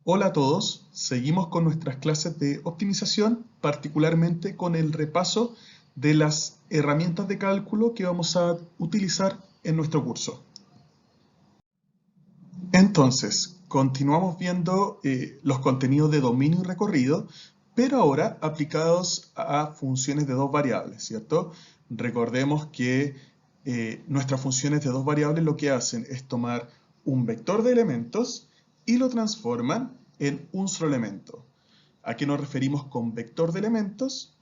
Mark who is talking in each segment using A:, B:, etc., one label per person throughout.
A: Hola a todos, seguimos con nuestras clases de optimización, particularmente con el repaso de las herramientas de cálculo que vamos a utilizar en nuestro curso. Entonces, continuamos viendo los contenidos de dominio y recorrido, pero ahora aplicados a funciones de dos variables, ¿cierto? Recordemos que nuestras funciones de dos variables lo que hacen es tomar un vector de elementos y lo transforman en un solo elemento. ¿A qué nos referimos con vector de elementos?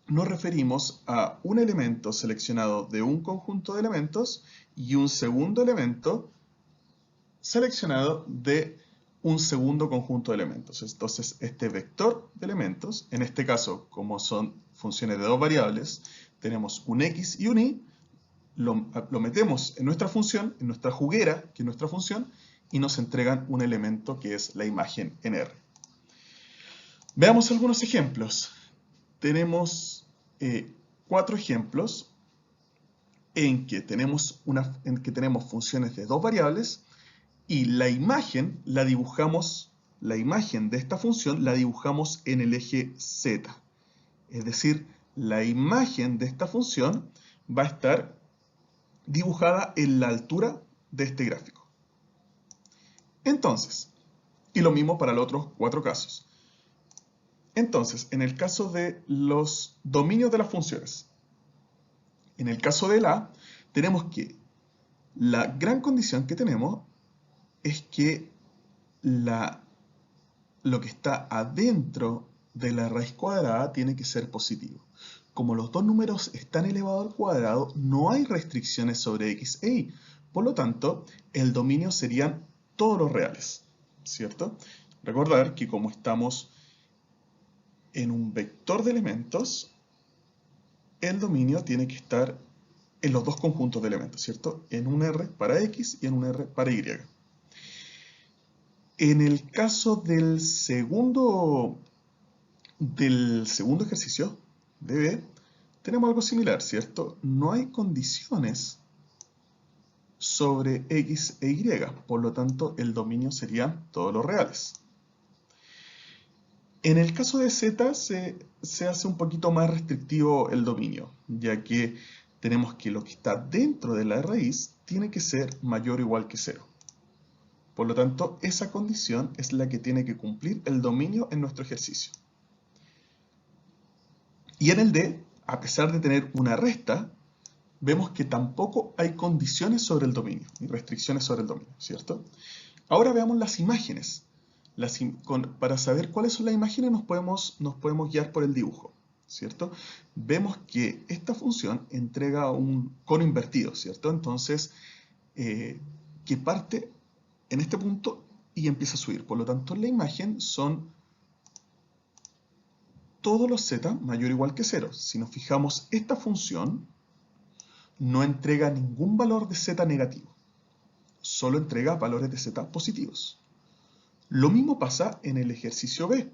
A: Nos referimos a un elemento seleccionado de un conjunto de elementos y un segundo elemento seleccionado de un segundo conjunto de elementos. Entonces, este vector de elementos, en este caso, como son funciones de dos variables, tenemos un x y un y, lo metemos en nuestra función, en nuestra juguera, que es nuestra función, y nos entregan un elemento que es la imagen en R. Veamos algunos ejemplos. Tenemos cuatro ejemplos en que tenemos funciones de dos variables y la imagen la dibujamos, la imagen de esta función la dibujamos en el eje Z. Es decir, la imagen de esta función va a estar dibujada en la altura de este gráfico. Entonces, y lo mismo para los otros cuatro casos. Entonces, en el caso de los dominios de las funciones, en el caso de la, tenemos que la gran condición que tenemos es que lo que está adentro de la raíz cuadrada tiene que ser positivo. Como los dos números están elevados al cuadrado, no hay restricciones sobre x e y. Por lo tanto, el dominio serían todos los reales, ¿cierto? Recordar que como estamos en un vector de elementos, el dominio tiene que estar en los dos conjuntos de elementos, ¿cierto? En un R para X y en un R para Y. En el caso del segundo ejercicio de B, tenemos algo similar, ¿cierto? No hay condiciones sobre X e Y, por lo tanto el dominio serían todos los reales. En el caso de Z se hace un poquito más restrictivo el dominio, ya que tenemos que lo que está dentro de la raíz tiene que ser mayor o igual que 0. Por lo tanto, esa condición es la que tiene que cumplir el dominio en nuestro ejercicio. Y en el D, a pesar de tener una resta, vemos que tampoco hay condiciones sobre el dominio, ni restricciones sobre el dominio, ¿cierto? Ahora veamos las imágenes. Para saber cuáles son las imágenes nos podemos guiar por el dibujo, ¿cierto? Vemos que esta función entrega un cono invertido, ¿cierto? Entonces, que parte en este punto y empieza a subir. Por lo tanto, la imagen son todos los z mayor o igual que 0. Si nos fijamos, esta función no entrega ningún valor de z negativo. Solo entrega valores de z positivos. Lo mismo pasa en el ejercicio B.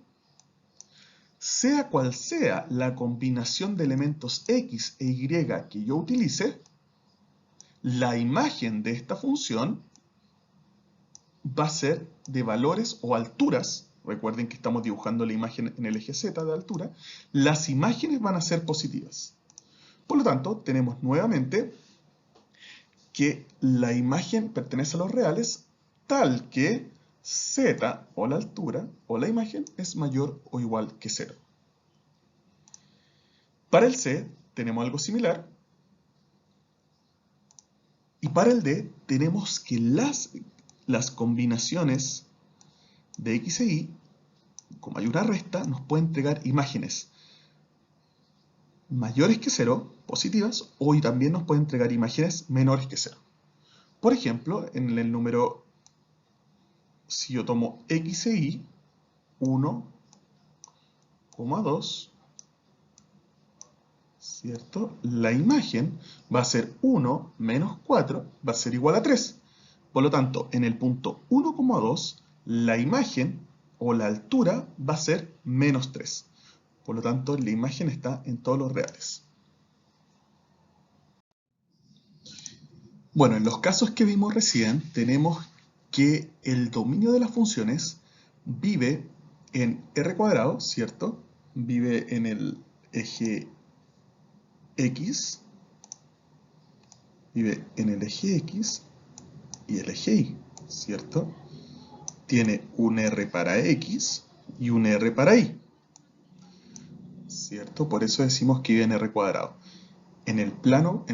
A: Sea cual sea la combinación de elementos x e y que yo utilice, la imagen de esta función va a ser de valores o alturas. Recuerden que estamos dibujando la imagen en el eje Z de altura. Las imágenes van a ser positivas. Por lo tanto, tenemos nuevamente que la imagen pertenece a los reales tal que Z o la altura o la imagen es mayor o igual que 0. Para el C tenemos algo similar. Y para el D tenemos que las combinaciones de X e Y, como hay una resta, nos puede entregar imágenes mayores que 0, positivas, o también nos puede entregar imágenes menores que 0. Por ejemplo, en el número, si yo tomo X e Y, 1,2, ¿cierto? La imagen va a ser 1 menos 4, va a ser igual a 3. Por lo tanto, en el punto 1,2, la imagen o la altura va a ser menos 3. Por lo tanto, la imagen está en todos los reales. Bueno, en los casos que vimos recién, tenemos que el dominio de las funciones vive en r cuadrado, ¿cierto? Vive en el eje X, vive en el eje X y el eje Y, ¿cierto? Tiene un r para X y un r para Y, ¿cierto? Por eso decimos que vive en r cuadrado. En el plano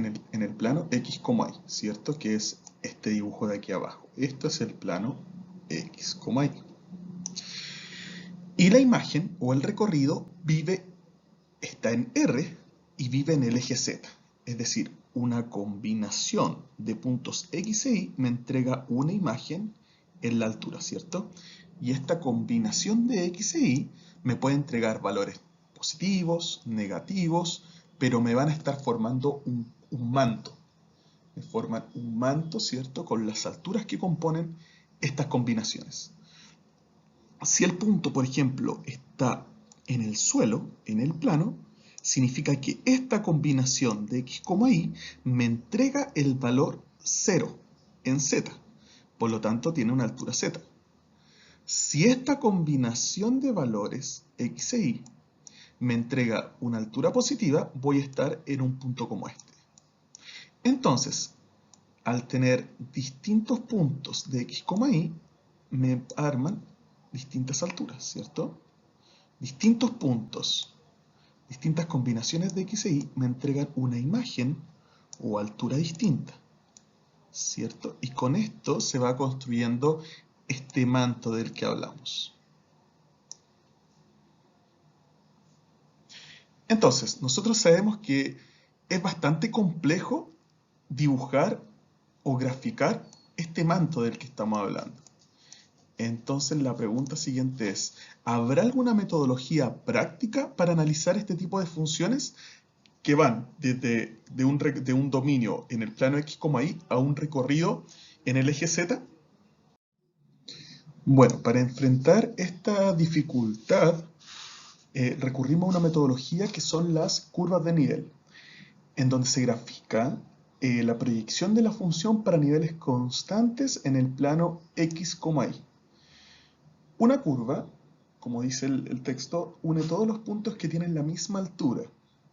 A: X, Y, ¿cierto? Que es este dibujo de aquí abajo. Esto es el plano X, Y. Y la imagen o el recorrido está en R y vive en el eje Z. Es decir, una combinación de puntos X e Y me entrega una imagen en la altura, ¿cierto? Y esta combinación de X e Y me puede entregar valores positivos, negativos, pero me van a estar formando un manto. Me forman un manto, ¿cierto? Con las alturas que componen estas combinaciones. Si el punto, por ejemplo, está en el suelo, en el plano, significa que esta combinación de X, Y me entrega el valor 0 en Z. Por lo tanto, tiene una altura Z. Si esta combinación de valores X e Y me entrega una altura positiva, voy a estar en un punto como este. Entonces, al tener distintos puntos de X, Y, me arman distintas alturas, ¿cierto? Distintos puntos, distintas combinaciones de X e Y me entregan una imagen o altura distinta, ¿cierto? Y con esto se va construyendo este manto del que hablamos. Entonces, nosotros sabemos que es bastante complejo dibujar o graficar este manto del que estamos hablando. Entonces la pregunta siguiente es, ¿habrá alguna metodología práctica para analizar este tipo de funciones que van desde de un dominio en el plano X, Y a un recorrido en el eje Z? Bueno, para enfrentar esta dificultad recurrimos a una metodología que son las curvas de nivel, en donde se grafica la proyección de la función para niveles constantes en el plano X, Y. Una curva, como dice el texto, une todos los puntos que tienen la misma altura.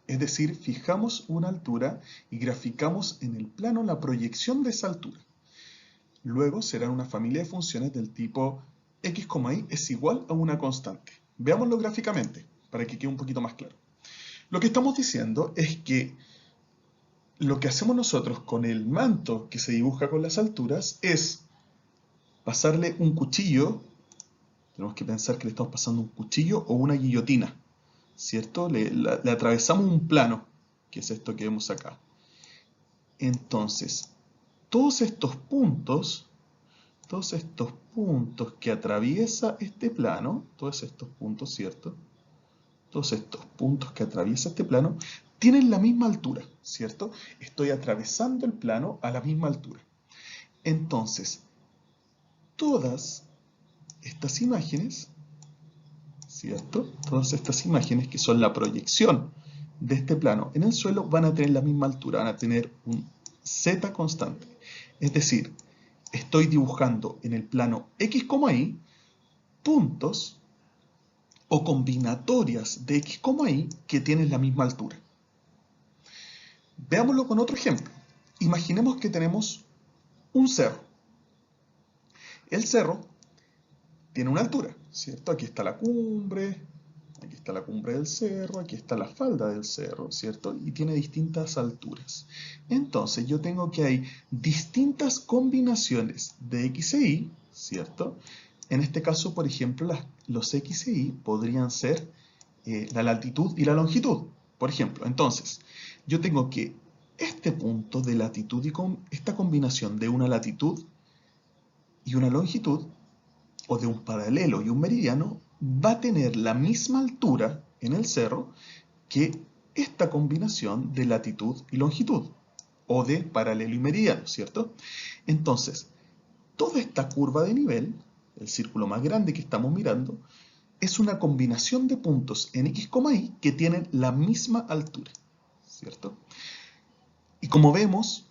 A: Es decir, fijamos una altura y graficamos en el plano la proyección de esa altura. Luego serán una familia de funciones del tipo x, y es igual a una constante. Veámoslo gráficamente, para que quede un poquito más claro. Lo que estamos diciendo es que lo que hacemos nosotros con el manto que se dibuja con las alturas es pasarle un cuchillo. Tenemos que pensar que le estamos pasando un cuchillo o una guillotina, ¿cierto? Le atravesamos un plano, que es esto que vemos acá. Entonces, todos estos puntos que atraviesa este plano, todos estos puntos, ¿cierto? Todos estos puntos que atraviesa este plano tienen la misma altura, ¿cierto? Estoy atravesando el plano a la misma altura. Entonces, todas estas imágenes, ¿cierto? Todas estas imágenes que son la proyección de este plano en el suelo van a tener la misma altura, van a tener un z constante. Es decir, estoy dibujando en el plano X, Y puntos o combinatorias de X, Y que tienen la misma altura. Veámoslo con otro ejemplo. Imaginemos que tenemos un cerro. El cerro tiene una altura, ¿cierto? Aquí está la cumbre del cerro, aquí está la falda del cerro, ¿cierto? Y tiene distintas alturas. Entonces yo tengo que hay distintas combinaciones de X e Y, ¿cierto? En este caso, por ejemplo, los X e Y podrían ser la latitud y la longitud, por ejemplo. Entonces, yo tengo que este punto de latitud y esta combinación de una latitud y una longitud, o de un paralelo y un meridiano, va a tener la misma altura en el cerro que esta combinación de latitud y longitud, o de paralelo y meridiano, ¿cierto? Entonces, toda esta curva de nivel, el círculo más grande que estamos mirando, es una combinación de puntos en X, Y que tienen la misma altura, ¿cierto? Y como vemos,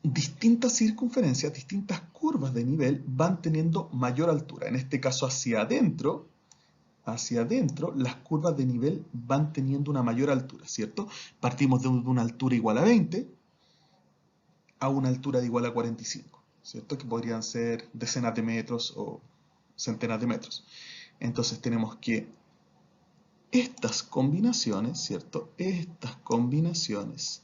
A: distintas circunferencias, distintas curvas de nivel van teniendo mayor altura. En este caso hacia adentro, las curvas de nivel van teniendo una mayor altura, ¿cierto? Partimos de una altura igual a 20 a una altura de igual a 45, ¿cierto? Que podrían ser decenas de metros o centenas de metros. Entonces tenemos que estas combinaciones, ¿cierto? Estas combinaciones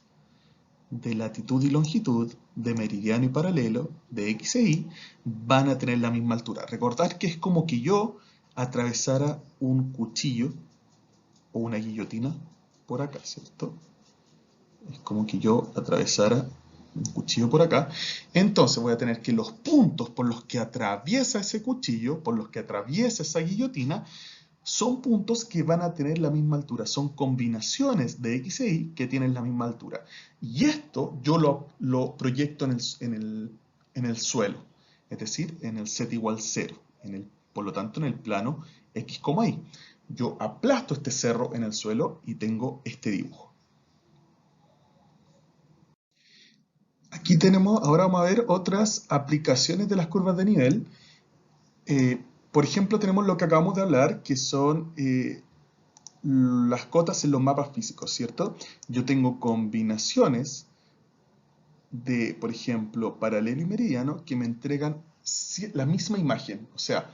A: de latitud y longitud, de meridiano y paralelo, de X e Y, van a tener la misma altura. Recordad que es como que yo atravesara un cuchillo o una guillotina por acá, ¿cierto? Es como que yo atravesara un cuchillo por acá. Entonces voy a tener que los puntos por los que atraviesa ese cuchillo, por los que atraviesa esa guillotina, son puntos que van a tener la misma altura. Son combinaciones de X e Y que tienen la misma altura. Y esto yo lo proyecto en el suelo, es decir, en el z igual 0. Por lo tanto, en el plano X, Y. Yo aplasto este cerro en el suelo y tengo este dibujo. Aquí tenemos, ahora vamos a ver otras aplicaciones de las curvas de nivel. Por ejemplo, tenemos lo que acabamos de hablar, que son las cotas en los mapas físicos, ¿cierto? Yo tengo combinaciones de, por ejemplo, paralelo y meridiano que me entregan la misma imagen. O sea,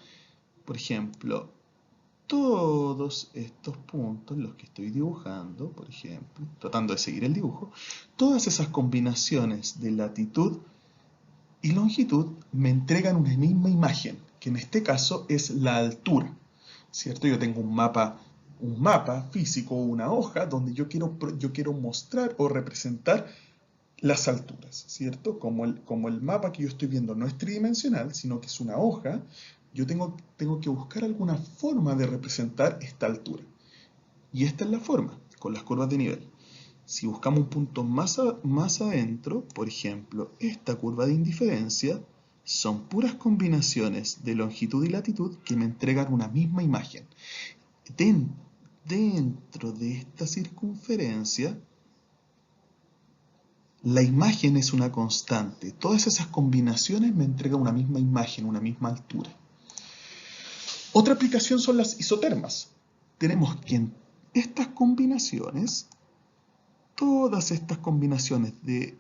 A: por ejemplo, todos estos puntos, los que estoy dibujando, por ejemplo, tratando de seguir el dibujo, todas esas combinaciones de latitud y longitud me entregan una misma imagen, que en este caso es la altura, ¿cierto? Yo tengo un mapa físico, una hoja, donde yo quiero mostrar o representar las alturas, ¿cierto? Como el mapa que yo estoy viendo no es tridimensional, sino que es una hoja, yo tengo que buscar alguna forma de representar esta altura. Y esta es la forma, con las curvas de nivel. Si buscamos un punto más adentro, por ejemplo, esta curva de indiferencia, son puras combinaciones de longitud y latitud que me entregan una misma imagen. Dentro de esta circunferencia, la imagen es una constante. Todas esas combinaciones me entregan una misma imagen, una misma altura. Otra aplicación son las isotermas. Tenemos que en estas combinaciones, todas estas combinaciones de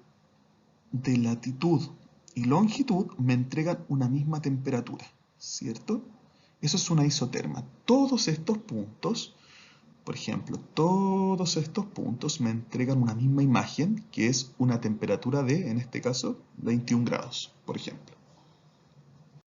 A: latitud y longitud me entregan una misma temperatura, ¿cierto? Eso es una isoterma. Todos estos puntos, por ejemplo, todos estos puntos me entregan una misma imagen, que es una temperatura de, en este caso, 21 grados, por ejemplo.